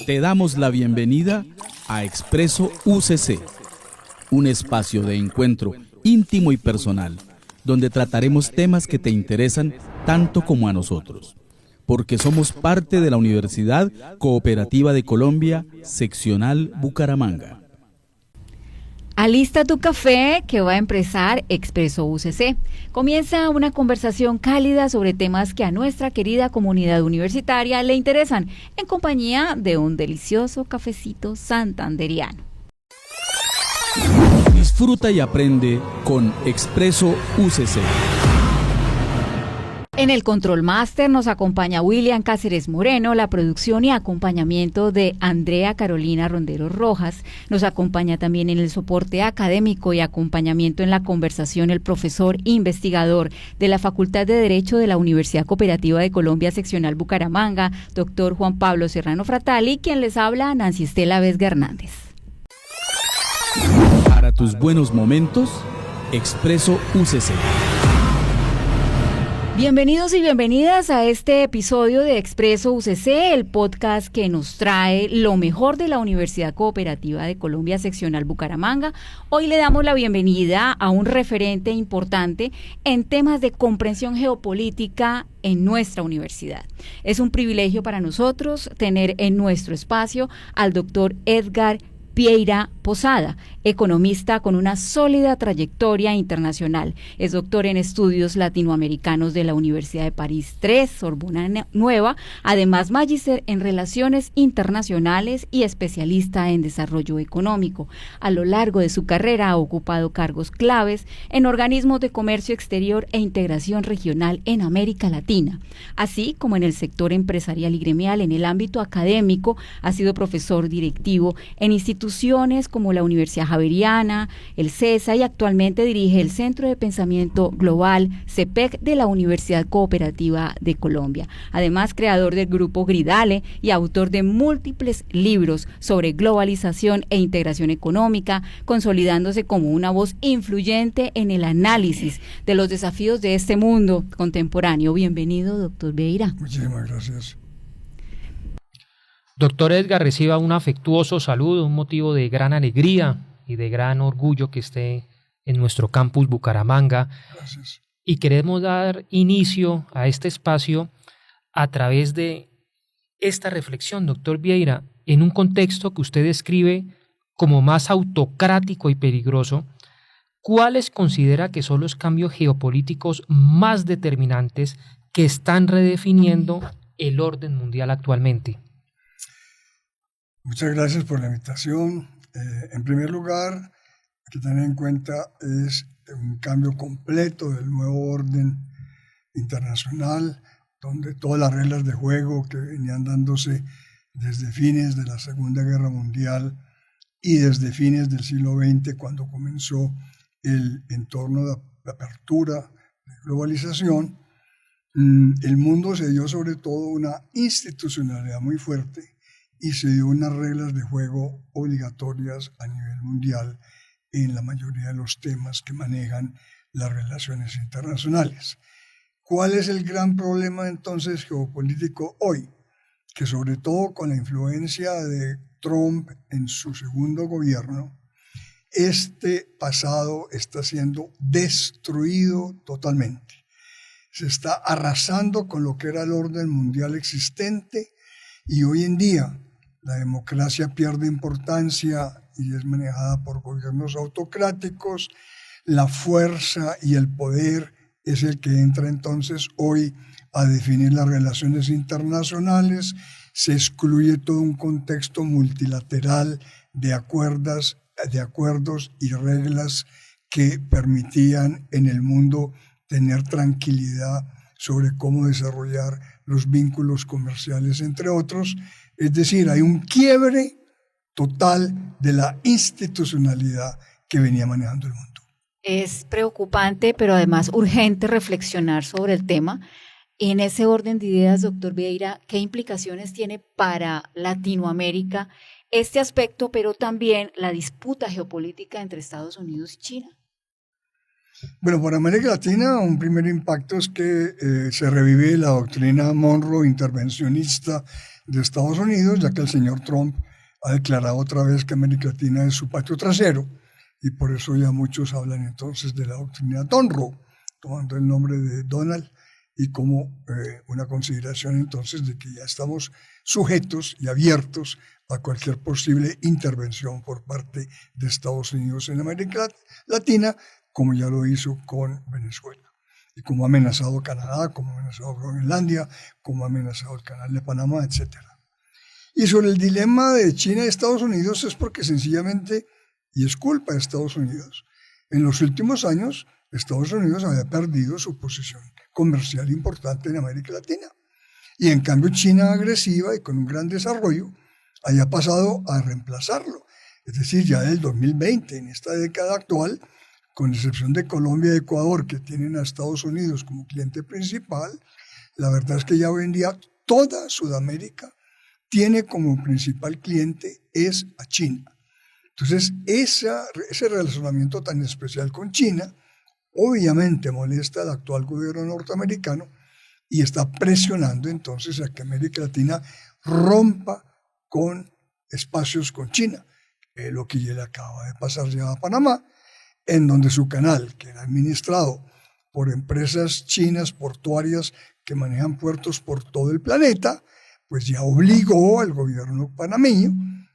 Te damos la bienvenida a Expreso UCC, un espacio de encuentro íntimo y personal, donde trataremos temas que te interesan tanto como a nosotros, porque somos parte de la Universidad Cooperativa de Colombia, Seccional Bucaramanga. Alista tu café que va a empezar Expreso UCC. Comienza una conversación cálida sobre temas que a nuestra querida comunidad universitaria le interesan, en compañía de un delicioso cafecito santanderiano. Disfruta y aprende con Expreso UCC. En el Control Master nos acompaña William Cáceres Moreno, la producción y acompañamiento de Andrea Carolina Rondero Rojas. Nos acompaña también en el soporte académico y acompañamiento en la conversación el profesor investigador de la Facultad de Derecho de la Universidad Cooperativa de Colombia, Seccional Bucaramanga, doctor Juan Pablo Serrano Fratali, quien les habla, Nancy Estela Vesga Hernández. Para tus buenos momentos, Expreso UCC. Bienvenidos y bienvenidas a este episodio de Expreso UCC, el podcast que nos trae lo mejor de la Universidad Cooperativa de Colombia, Seccional Bucaramanga. Hoy le damos la bienvenida a un referente importante en temas de comprensión geopolítica en nuestra universidad. Es un privilegio para nosotros tener en nuestro espacio al doctor Edgar Vieira Posada, economista con una sólida trayectoria internacional. Es doctor en estudios latinoamericanos de la Universidad de París III, Sorbona Nueva, además magíster en relaciones internacionales y especialista en desarrollo económico. A lo largo de su carrera ha ocupado cargos claves en organismos de comercio exterior e integración regional en América Latina, así como en el sector empresarial y gremial. En el ámbito académico ha sido profesor directivo en instituciones como la Universidad Javeriana, el CESA, y actualmente dirige el Centro de Pensamiento Global, CEPEC, de la Universidad Cooperativa de Colombia. Además, creador del grupo Gridale y autor de múltiples libros sobre globalización e integración económica, consolidándose como una voz influyente en el análisis de los desafíos de este mundo contemporáneo. Bienvenido, doctor Vieira. Muchísimas gracias. Doctor Edgar, reciba un afectuoso saludo, un motivo de gran alegría y de gran orgullo que esté en nuestro campus Bucaramanga. Gracias. Y queremos dar inicio a este espacio a través de esta reflexión, doctor Vieira, en un contexto que usted describe como más autocrático y peligroso. ¿Cuáles considera que son los cambios geopolíticos más determinantes que están redefiniendo el orden mundial actualmente? Muchas gracias por la invitación. En primer lugar, hay que tener en cuenta es un cambio completo del nuevo orden internacional, donde todas las reglas de juego que venían dándose desde fines de la Segunda Guerra Mundial y desde fines del siglo XX, cuando comenzó el entorno de apertura, de globalización, el mundo se dio sobre todo una institucionalidad muy fuerte y se dio unas reglas de juego obligatorias a nivel mundial en la mayoría de los temas que manejan las relaciones internacionales. ¿Cuál es el gran problema entonces geopolítico hoy? Que sobre todo con la influencia de Trump en su segundo gobierno, este pasado está siendo destruido totalmente. Se está arrasando con lo que era el orden mundial existente y hoy en día la democracia pierde importancia y es manejada por gobiernos autocráticos. La fuerza y el poder es el que entra entonces hoy a definir las relaciones internacionales. Se excluye todo un contexto multilateral de acuerdos y reglas que permitían en el mundo tener tranquilidad sobre cómo desarrollar los vínculos comerciales, entre otros. Es decir, hay un quiebre total de la institucionalidad que venía manejando el mundo. Es preocupante, pero además urgente reflexionar sobre el tema. En ese orden de ideas, doctor Vieira, ¿qué implicaciones tiene para Latinoamérica este aspecto, pero también la disputa geopolítica entre Estados Unidos y China? Bueno, para América Latina un primer impacto es que se revive la doctrina Monroe intervencionista de Estados Unidos, ya que el señor Trump ha declarado otra vez que América Latina es su patio trasero, y por eso ya muchos hablan entonces de la doctrina Monroe, tomando el nombre de Donald, y como una consideración entonces de que ya estamos sujetos y abiertos a cualquier posible intervención por parte de Estados Unidos en América Latina, como ya lo hizo con Venezuela, y como ha amenazado Canadá, como ha amenazado Groenlandia, como ha amenazado el Canal de Panamá, etc. Y sobre el dilema de China y Estados Unidos es porque sencillamente, y es culpa de Estados Unidos, en los últimos años Estados Unidos había perdido su posición comercial importante en América Latina. Y en cambio China agresiva y con un gran desarrollo haya pasado a reemplazarlo. Es decir, ya del 2020, en esta década actual, con excepción de Colombia y Ecuador, que tienen a Estados Unidos como cliente principal, la verdad es que ya hoy en día toda Sudamérica tiene como principal cliente es a China. Entonces, ese relacionamiento tan especial con China obviamente molesta al actual gobierno norteamericano y está presionando entonces a que América Latina rompa con espacios con China, lo que ya le acaba de pasar ya a Panamá, en donde su canal, que era administrado por empresas chinas portuarias que manejan puertos por todo el planeta, pues ya obligó al gobierno panameño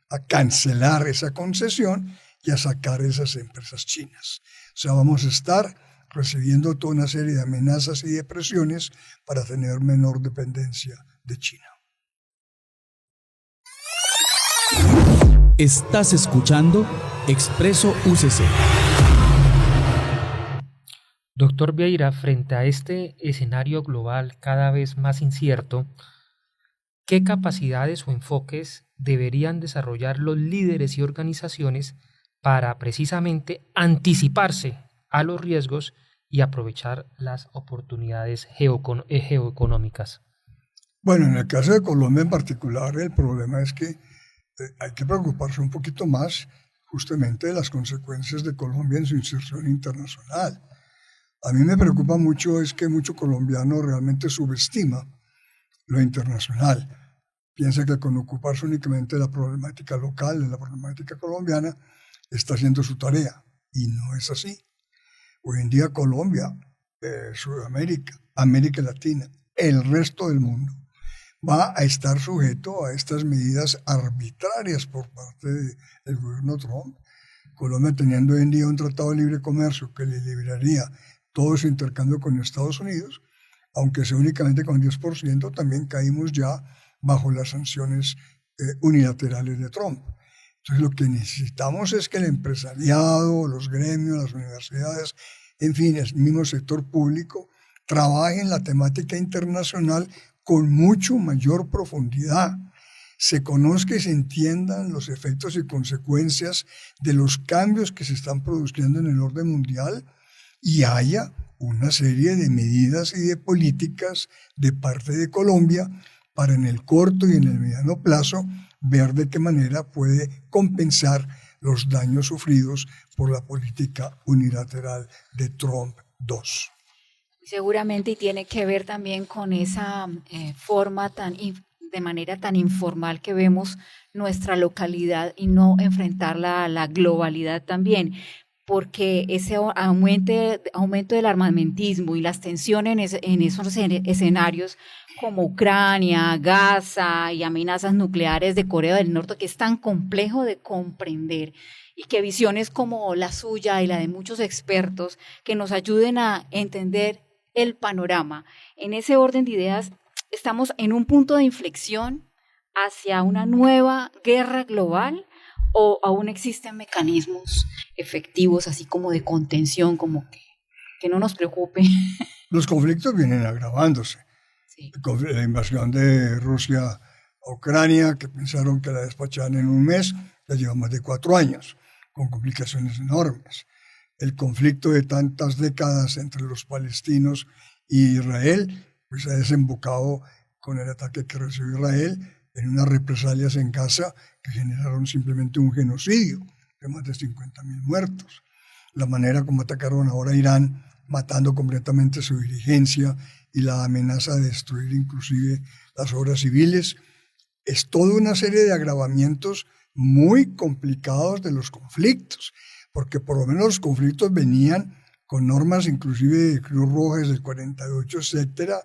a cancelar esa concesión y a sacar esas empresas chinas. O sea, vamos a estar recibiendo toda una serie de amenazas y de presiones para tener menor dependencia de China. Estás escuchando Expreso UCC. Doctor Vieira, frente a este escenario global cada vez más incierto, ¿qué capacidades o enfoques deberían desarrollar los líderes y organizaciones para precisamente anticiparse a los riesgos y aprovechar las oportunidades geoeconómicas? Bueno, en el caso de Colombia en particular, el problema es que hay que preocuparse un poquito más justamente de las consecuencias de Colombia en su inserción internacional. A mí me preocupa mucho es que mucho colombiano realmente subestima lo internacional. Piensa que con ocuparse únicamente de la problemática local, de la problemática colombiana, está haciendo su tarea. Y no es así. Hoy en día Colombia, Sudamérica, América Latina, el resto del mundo, va a estar sujeto a estas medidas arbitrarias por parte del gobierno Trump. Colombia teniendo hoy en día un tratado de libre comercio que le liberaría todo su intercambio con Estados Unidos, aunque sea únicamente con 10%, también caímos ya bajo las sanciones unilaterales de Trump. Entonces lo que necesitamos es que el empresariado, los gremios, las universidades, en fin, el mismo sector público, trabaje en la temática internacional con mucho mayor profundidad, se conozca y se entiendan los efectos y consecuencias de los cambios que se están produciendo en el orden mundial y haya una serie de medidas y de políticas de parte de Colombia para en el corto y en el mediano plazo ver de qué manera puede compensar los daños sufridos por la política unilateral de Trump II. Seguramente, y tiene que ver también con esa forma de manera tan informal que vemos nuestra localidad y no enfrentarla a la globalidad también, porque ese aumento del armamentismo y las tensiones en esos escenarios como Ucrania, Gaza y amenazas nucleares de Corea del Norte, que es tan complejo de comprender, y que visiones como la suya y la de muchos expertos que nos ayuden a entender el panorama. En ese orden de ideas, estamos en un punto de inflexión hacia una nueva guerra global, o aún existen mecanismos efectivos así como de contención, como que no nos preocupe. Los conflictos vienen agravándose. Sí. La invasión de Rusia a Ucrania, que pensaron que la despachaban en un mes, ya lleva más de 4 años, con complicaciones enormes. El conflicto de tantas décadas entre los palestinos y Israel, pues ha desembocado con el ataque que recibió Israel en unas represalias en Gaza que generaron simplemente un genocidio de más de 50.000 muertos. la manera como atacaron ahora a Irán, matando completamente su dirigencia y la amenaza de destruir inclusive las obras civiles. Es toda una serie de agravamientos muy complicados de los conflictos, porque por lo menos los conflictos venían con normas inclusive de Cruz Roja desde el 48, etcétera,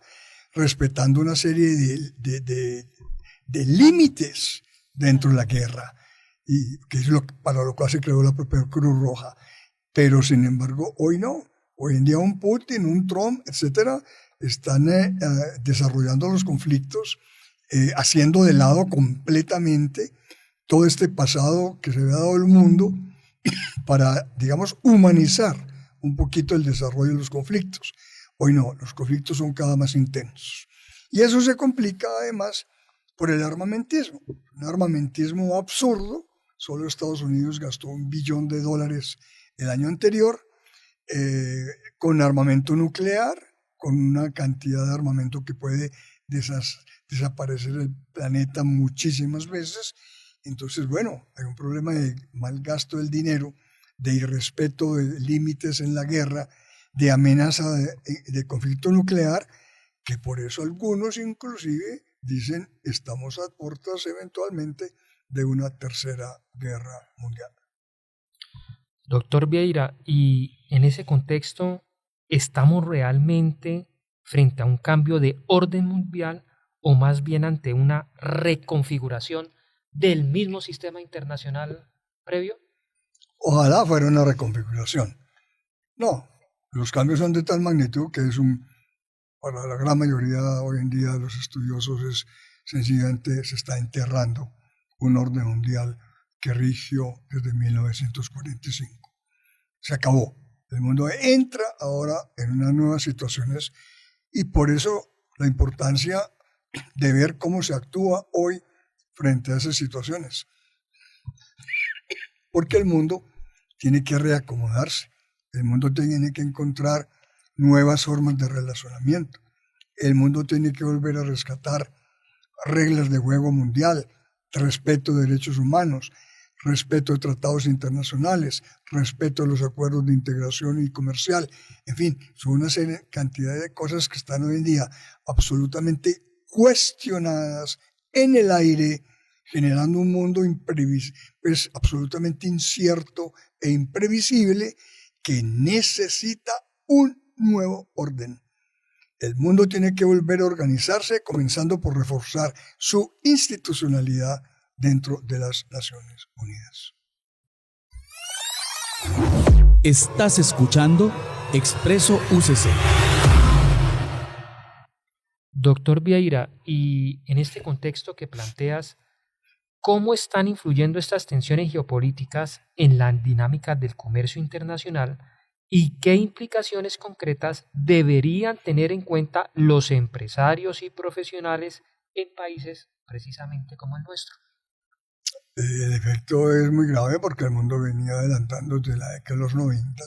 respetando una serie de límites dentro de la guerra, y que es para lo cual se creó la propia Cruz Roja. Pero sin embargo, hoy no. Hoy en día un Putin, un Trump, etcétera, están desarrollando los conflictos, haciendo de lado completamente todo este pasado que se había dado al mundo para, digamos, humanizar un poquito el desarrollo de los conflictos. Hoy no, los conflictos son cada vez más intensos. Y eso se complica además por el armamentismo. Un armamentismo absurdo. Solo Estados Unidos gastó $1 billón el año anterior con armamento nuclear, con una cantidad de armamento que puede desaparecer el planeta muchísimas veces. Entonces, bueno, hay un problema de mal gasto del dinero, de irrespeto de límites en la guerra, de amenaza de conflicto nuclear, que por eso algunos inclusive dicen estamos a puertas eventualmente de una tercera guerra mundial. Doctor Vieira, y en ese contexto, ¿estamos realmente frente a un cambio de orden mundial o más bien ante una reconfiguración del mismo sistema internacional previo? Ojalá fuera una reconfiguración. No, los cambios son de tal magnitud que para la gran mayoría hoy en día de los estudiosos es sencillamente se está enterrando un orden mundial que rigió desde 1945. Se acabó. El mundo entra ahora en unas nuevas situaciones y por eso la importancia de ver cómo se actúa hoy frente a esas situaciones. Porque el mundo tiene que reacomodarse, el mundo tiene que encontrar nuevas formas de relacionamiento, el mundo tiene que volver a rescatar reglas de juego mundial, respeto de derechos humanos, respeto de tratados internacionales, respeto a los acuerdos de integración y comercial, en fin, son una cantidad de cosas que están hoy en día absolutamente cuestionadas en el aire, generando un mundo pues, absolutamente incierto e imprevisible que necesita un nuevo orden. El mundo tiene que volver a organizarse, comenzando por reforzar su institucionalidad dentro de las Naciones Unidas. Estás escuchando Expreso UCC. Doctor Vieira, y en este contexto que planteas, ¿cómo están influyendo estas tensiones geopolíticas en la dinámica del comercio internacional y qué implicaciones concretas deberían tener en cuenta los empresarios y profesionales en países precisamente como el nuestro? El efecto es muy grave porque el mundo venía adelantando desde la década de los 90,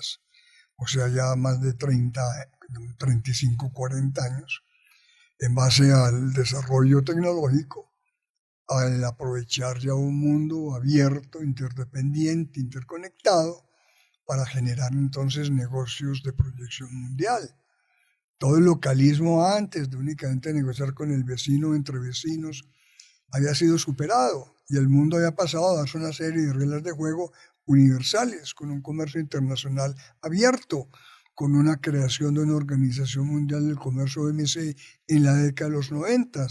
o sea, ya más de 35, 40 años, en base al desarrollo tecnológico, al aprovechar ya un mundo abierto, interdependiente, interconectado, para generar entonces negocios de proyección mundial. Todo el localismo antes de únicamente negociar con el vecino, entre vecinos, había sido superado y el mundo había pasado a darse una serie de reglas de juego universales, con un comercio internacional abierto, con una creación de una Organización Mundial del Comercio OMC en la década de los 90,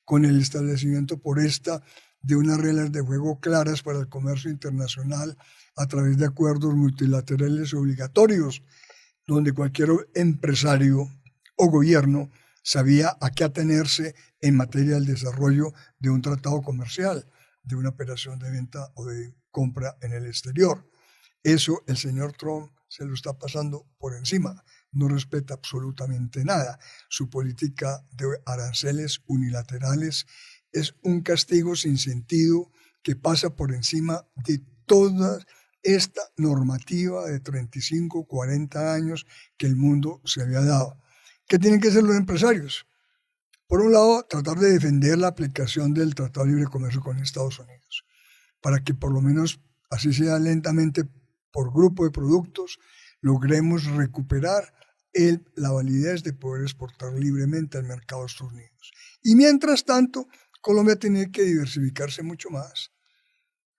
con el establecimiento por esta de unas reglas de juego claras para el comercio internacional a través de acuerdos multilaterales obligatorios, donde cualquier empresario o gobierno sabía a qué atenerse en materia del desarrollo de un tratado comercial, de una operación de venta o de compra en el exterior. Eso el señor Trump se lo está pasando por encima, no respeta absolutamente nada. Su política de aranceles unilaterales es un castigo sin sentido que pasa por encima de toda esta normativa de 35, 40 años que el mundo se había dado. ¿Qué tienen que hacer los empresarios? Por un lado, tratar de defender la aplicación del Tratado de Libre Comercio con Estados Unidos, para que por lo menos, así sea lentamente, por grupo de productos, logremos recuperar la validez de poder exportar libremente al mercado de Estados Unidos. Y mientras tanto, Colombia tiene que diversificarse mucho más.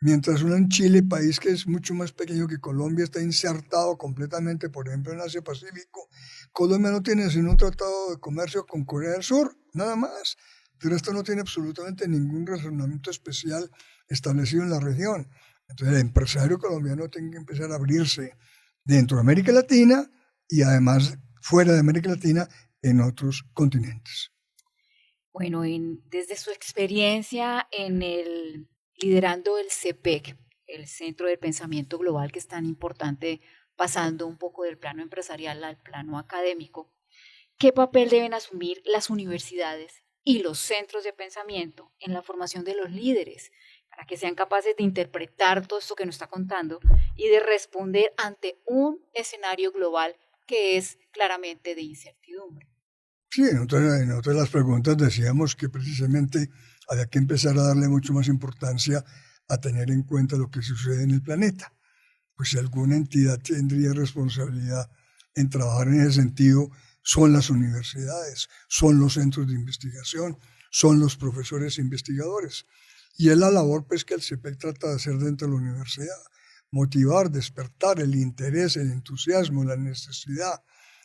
Mientras uno en Chile, país que es mucho más pequeño que Colombia, está insertado completamente, por ejemplo, en Asia-Pacífico, Colombia no tiene sino un tratado de comercio con Corea del Sur, nada más. De resto no tiene absolutamente ningún razonamiento especial establecido en la región. Entonces el empresario colombiano tiene que empezar a abrirse dentro de América Latina y además fuera de América Latina en otros continentes. Bueno, desde su experiencia liderando el CPEC, el Centro de Pensamiento Global, que es tan importante, pasando un poco del plano empresarial al plano académico, ¿qué papel deben asumir las universidades y los centros de pensamiento en la formación de los líderes para que sean capaces de interpretar todo esto que nos está contando y de responder ante un escenario global que es claramente de incertidumbre? Sí, en otras de las preguntas decíamos que precisamente había que empezar a darle mucho más importancia a tener en cuenta lo que sucede en el planeta. Pues si alguna entidad tendría responsabilidad en trabajar en ese sentido, son las universidades, son los centros de investigación, son los profesores investigadores. Y es la labor pues, que el CPEC trata de hacer dentro de la universidad, motivar, despertar el interés, el entusiasmo, la necesidad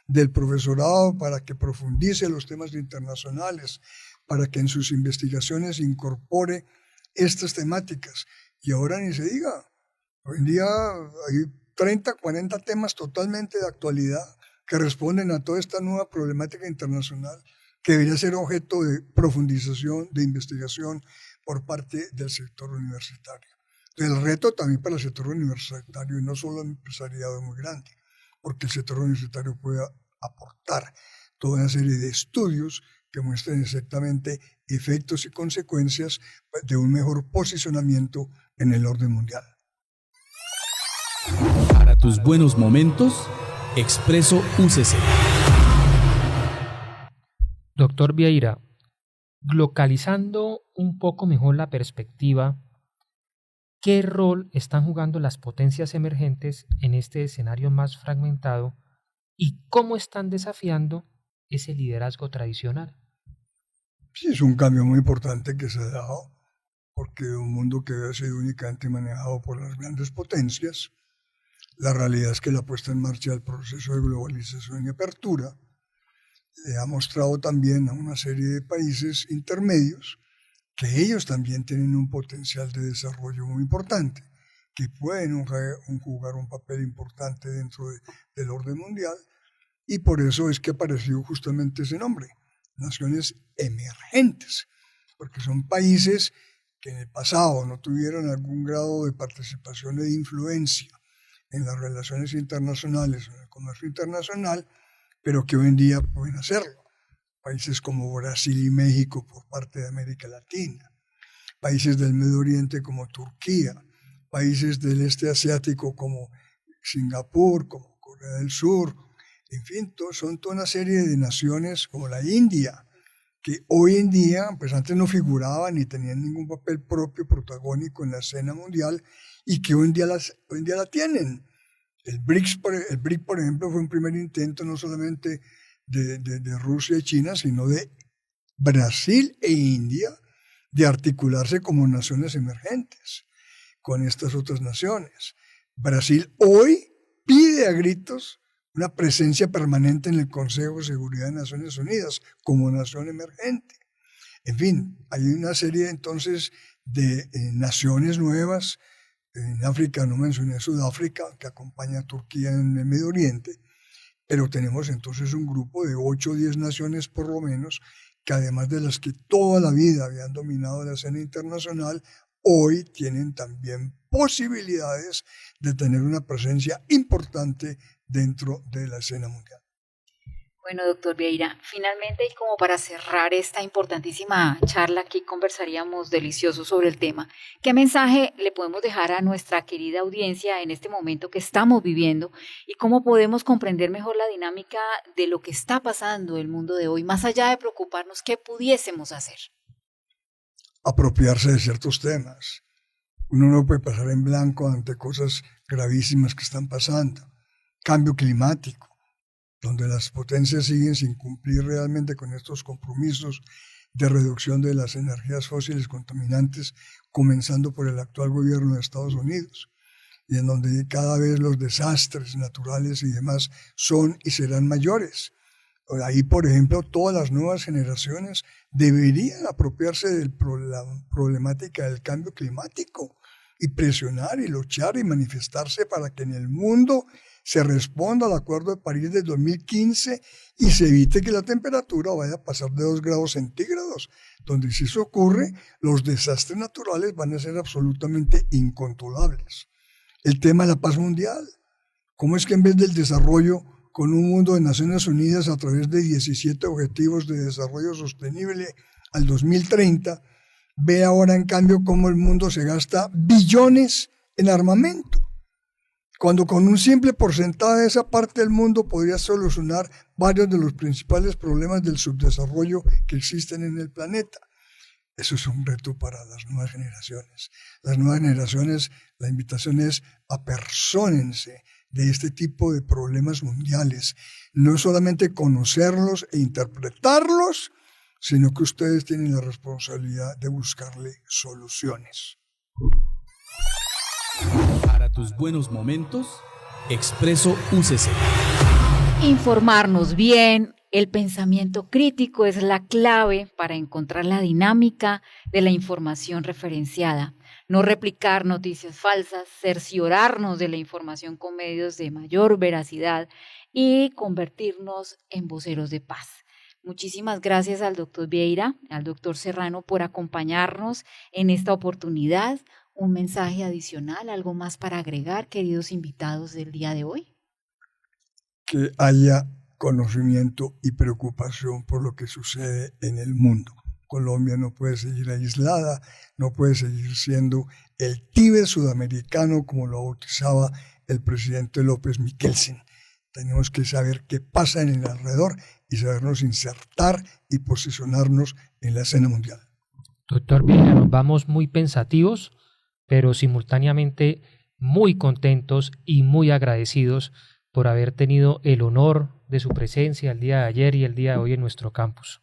del profesorado para que profundice los temas internacionales, para que en sus investigaciones incorpore estas temáticas. Y ahora ni se diga, hoy en día hay 30, 40 temas totalmente de actualidad que responden a toda esta nueva problemática internacional que debería ser objeto de profundización, de investigación por parte del sector universitario. El reto también para el sector universitario, y no solo el empresariado, es muy grande, porque el sector universitario puede aportar toda una serie de estudios que muestren exactamente efectos y consecuencias de un mejor posicionamiento en el orden mundial. Para tus buenos momentos, Expreso UCC. Doctor Vieira, localizando un poco mejor la perspectiva, ¿qué rol están jugando las potencias emergentes en este escenario más fragmentado y cómo están desafiando ese liderazgo tradicional? Sí, es un cambio muy importante que se ha dado, porque un mundo que había sido únicamente manejado por las grandes potencias, la realidad es que la puesta en marcha del proceso de globalización y apertura le ha mostrado también a una serie de países intermedios que ellos también tienen un potencial de desarrollo muy importante, que pueden jugar un papel importante dentro del orden mundial, y por eso es que apareció justamente ese nombre, naciones emergentes, porque son países que en el pasado no tuvieron algún grado de participación y de influencia en las relaciones internacionales, en el comercio internacional, pero que hoy en día pueden hacerlo. Países como Brasil y México por parte de América Latina, países del Medio Oriente como Turquía, países del este asiático como Singapur, como Corea del Sur, en fin, son toda una serie de naciones como la India, que hoy en día, pues antes no figuraban ni tenían ningún papel propio protagónico en la escena mundial y que hoy en día la tienen. El BRIC, por ejemplo, fue un primer intento no solamente de Rusia y China, sino de Brasil e India de articularse como naciones emergentes con estas otras naciones. Brasil hoy pide a gritos una presencia permanente en el Consejo de Seguridad de Naciones Unidas como nación emergente. En fin, hay una serie entonces de naciones nuevas. En África no mencioné Sudáfrica, que acompaña a Turquía en el Medio Oriente, pero tenemos entonces un grupo de 8 o 10 naciones por lo menos, que además de las que toda la vida habían dominado la escena internacional, hoy tienen también posibilidades de tener una presencia importante dentro de la escena mundial. Bueno, doctor Vieira, finalmente y como para cerrar esta importantísima charla, aquí conversaríamos delicioso sobre el tema. ¿Qué mensaje le podemos dejar a nuestra querida audiencia en este momento que estamos viviendo y cómo podemos comprender mejor la dinámica de lo que está pasando en el mundo de hoy, más allá de preocuparnos, qué pudiésemos hacer? Apropiarse de ciertos temas, Uno no puede pasar en blanco ante cosas gravísimas que están pasando. Cambio climático, donde las potencias siguen sin cumplir realmente con estos compromisos de reducción de las energías fósiles contaminantes, comenzando por el actual gobierno de Estados Unidos, y en donde cada vez los desastres naturales y demás son y serán mayores. Ahí, por ejemplo, todas las nuevas generaciones deberían apropiarse de la problemática del cambio climático y presionar y luchar y manifestarse para que en el mundo se responda al Acuerdo de París del 2015 y se evite que la temperatura vaya a pasar de 2 grados centígrados, donde si eso ocurre, los desastres naturales van a ser absolutamente incontrolables. El tema de la paz mundial. ¿Cómo es que en vez del desarrollo con un mundo de Naciones Unidas a través de 17 objetivos de desarrollo sostenible al 2030, ve ahora en cambio cómo el mundo se gasta billones en armamento? Cuando con un simple porcentaje de esa parte del mundo podría solucionar varios de los principales problemas del subdesarrollo que existen en el planeta. Eso es un reto para las nuevas generaciones. Las nuevas generaciones, la invitación es apersónense de este tipo de problemas mundiales. No solamente conocerlos e interpretarlos, sino que ustedes tienen la responsabilidad de buscarle soluciones. Para tus buenos momentos, Expreso UCC. Informarnos bien, el pensamiento crítico es la clave para encontrar la dinámica de la información referenciada. No replicar noticias falsas, cerciorarnos de la información con medios de mayor veracidad y convertirnos en voceros de paz. Muchísimas gracias al doctor Vieira, al doctor Serrano por acompañarnos en esta oportunidad. Un mensaje adicional, algo más para agregar, queridos invitados del día de hoy. Que haya conocimiento y preocupación por lo que sucede en el mundo. Colombia no puede seguir aislada, no puede seguir siendo el Tíbet sudamericano como lo bautizaba el presidente López Miquelsen. Tenemos que saber qué pasa en el alrededor y sabernos insertar y posicionarnos en la escena mundial. Doctor Vieira, nos vamos muy pensativos, pero simultáneamente muy contentos y muy agradecidos por haber tenido el honor de su presencia el día de ayer y el día de hoy en nuestro campus.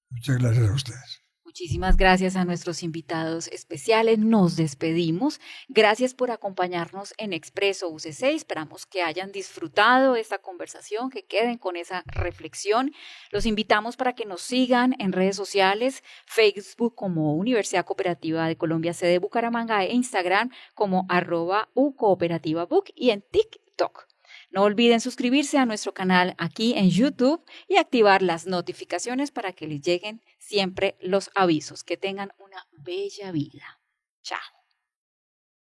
Muchas gracias a ustedes. Muchísimas gracias a nuestros invitados especiales. Nos despedimos. Gracias por acompañarnos en Expreso UCC. Esperamos que hayan disfrutado esta conversación, que queden con esa reflexión. Los invitamos para que nos sigan en redes sociales, Facebook como Universidad Cooperativa de Colombia, sede Bucaramanga, e Instagram como @ucooperativabuc y en TikTok. No olviden suscribirse a nuestro canal aquí en YouTube y activar las notificaciones para que les lleguen siempre los avisos. Que tengan una bella vida. Chao.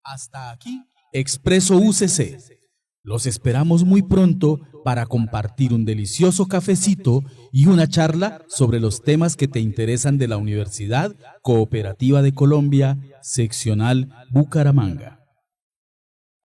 Hasta aquí, Expreso UCC. Los esperamos muy pronto para compartir un delicioso cafecito y una charla sobre los temas que te interesan de la Universidad Cooperativa de Colombia, seccional Bucaramanga.